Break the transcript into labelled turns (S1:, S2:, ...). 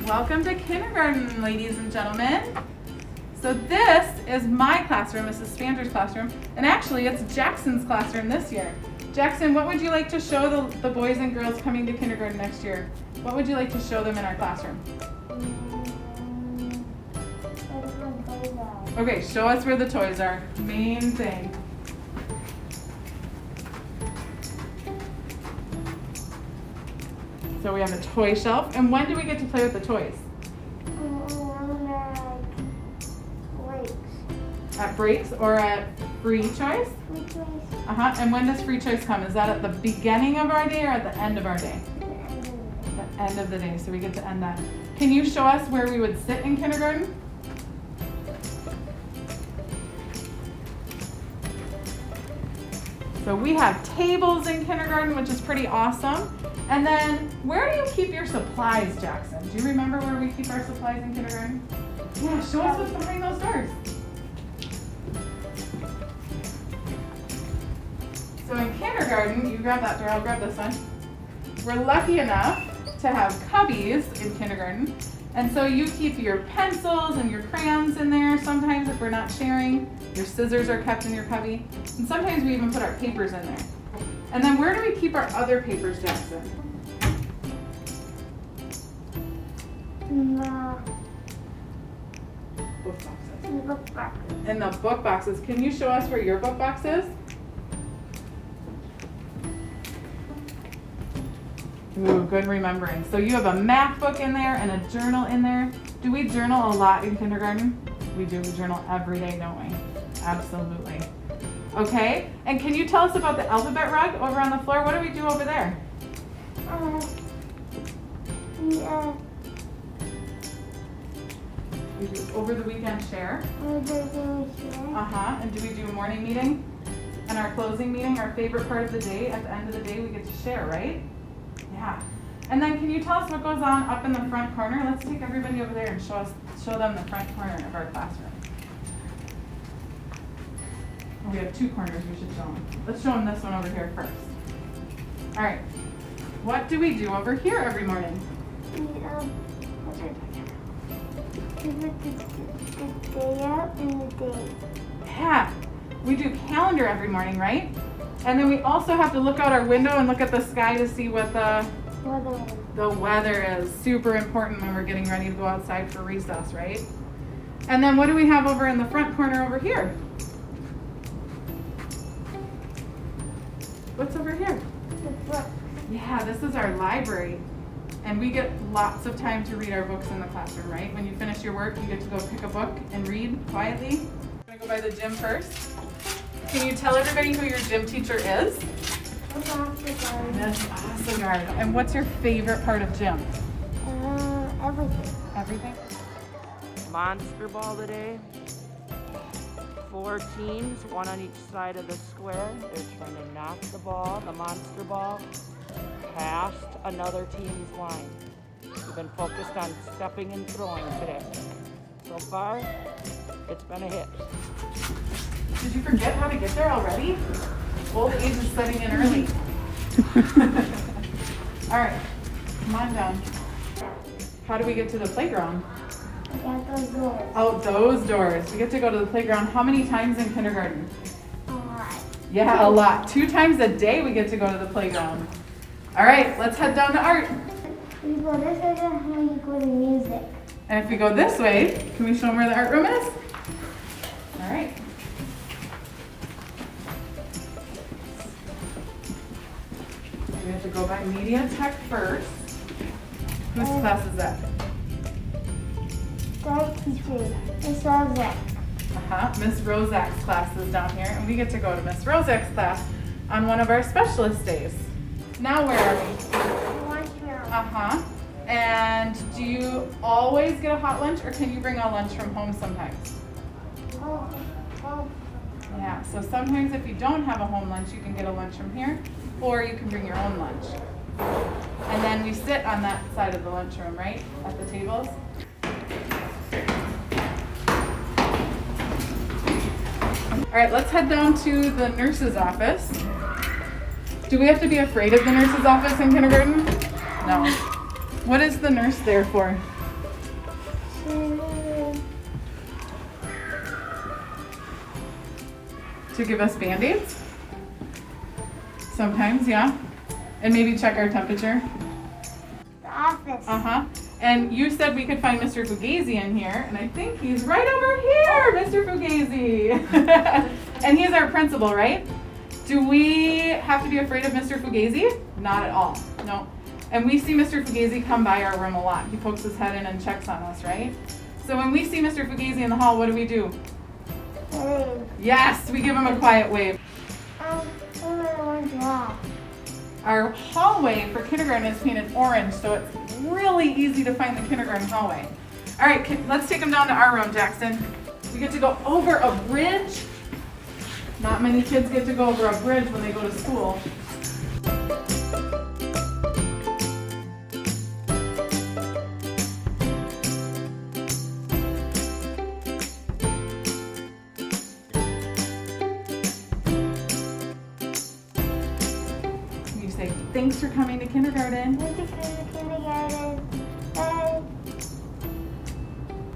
S1: Welcome to kindergarten, ladies and gentlemen. So this is my classroom, this is Spander's classroom, and actually it's Jackson's classroom this year. Jackson, what would you like to show the boys and girls coming to kindergarten next year? What would you like to show them in our classroom? Okay, show us where the toys are. Main thing. So we have a toy shelf. And when do we get to play with the toys?
S2: Breaks.
S1: At breaks or at free choice?
S2: Free choice.
S1: And when does free choice come? Is that at the beginning of our day or at the end of our day? The end of the day, so we get to end that. Can you show us where we would sit in kindergarten? So we have tables in kindergarten, which is pretty awesome. And then, where do you keep your supplies, Jackson? Do you remember where we keep our supplies in kindergarten? Yeah, show us what's behind those doors. So in kindergarten, you grab that door, I'll grab this one. We're lucky enough to have cubbies in kindergarten. And so you keep your pencils and your crayons in there sometimes if we're not sharing. Your scissors are kept in your cubby. And sometimes we even put our papers in there. And then where do we keep our other papers, Jackson? Book boxes.
S2: In the book boxes.
S1: In the book boxes. Can you show us where your book box is? Ooh, good remembering. So you have a math book in there and a journal in there. Do we journal a lot in kindergarten? We do. We journal every day, don't we? Absolutely. Okay, and can you tell us about the alphabet rug over on the floor? What do we do over there? We do over the weekend share. And do we do a morning meeting? And our closing meeting, our favorite part of the day, at the end of the day, we get to share, right? Yeah. And then can you tell us what goes on up in the front corner? Let's take everybody over there and show them the front corner of our classroom. We have two corners we should show them. Let's show them this one over here first. All right. What do we do over here every morning?
S2: We put the day up and the day.
S1: Yeah. We do calendar every morning, right? And then we also have to look out our window and look at the sky to see what the weather is. Super important when we're getting ready to go outside for recess, right? And then what do we have over in the front corner over here? What's over here?
S2: The book.
S1: Yeah, this is our library. And we get lots of time to read our books in the classroom, right? When you finish your work, you get to go pick a book and read quietly. I'm gonna go by the gym first. Can you tell everybody who your gym teacher is?
S2: Miss
S1: Assegard. And what's your favorite part of gym?
S2: Everything.
S1: Everything?
S3: Monster ball today. 4 teams, one on each side of the square. They're trying to knock the monster ball, past another team's line. We've been focused on stepping and throwing today. So far, it's been a hit.
S1: Did you forget how to get there already? Old age is setting in early. All right, come on down. How do we get to the playground?
S2: I got those doors.
S1: Oh, those doors. We get to go to the playground how many times in kindergarten?
S2: A lot.
S1: Yeah, a lot. 2 times a day we get to go to the playground. All right, let's head down to art.
S2: If you go this way, then how you go to music.
S1: And if we go this way, can we show them where the art room is? All right. We have to go by Media Tech first. Whose class is that?
S2: That teacher. Miss Rozak.
S1: Miss Rozak's class is down here, and we get to go to Miss Rozak's class on one of our specialist days. Now where are we?
S2: Lunchroom.
S1: And do you always get a hot lunch, or can you bring a lunch from home sometimes?
S2: Oh.
S1: Yeah, so sometimes if you don't have a home lunch, you can get a lunch from here, or you can bring your own lunch. And then we sit on that side of the lunchroom, right, at the tables. All right, let's head down to the nurse's office. Do we have to be afraid of the nurse's office in kindergarten? No. What is the nurse there for? To give us Band-Aids? Sometimes, yeah. And maybe check our temperature.
S2: The office.
S1: Uh-huh. And you said we could find Mr. Fugazi in here, and I think he's right over here, Mr. Fugazi. And he's our principal, right? Do we have to be afraid of Mr. Fugazi? Not at all, no. And we see Mr. Fugazi come by our room a lot. He pokes his head in and checks on us, right? So when we see Mr. Fugazi in the hall, what do we do?
S2: Hey.
S1: Yes, we give him a quiet wave.
S2: Orange wall.
S1: Our hallway for kindergarten is painted orange, so it's really easy to find the kindergarten hallway. All right, let's take them down to our room, Jackson. We get to go over a bridge. Not many kids get to go over a bridge when they go to school. You say, thanks for coming to kindergarten.
S2: Thank you for the kindergarten. Bye.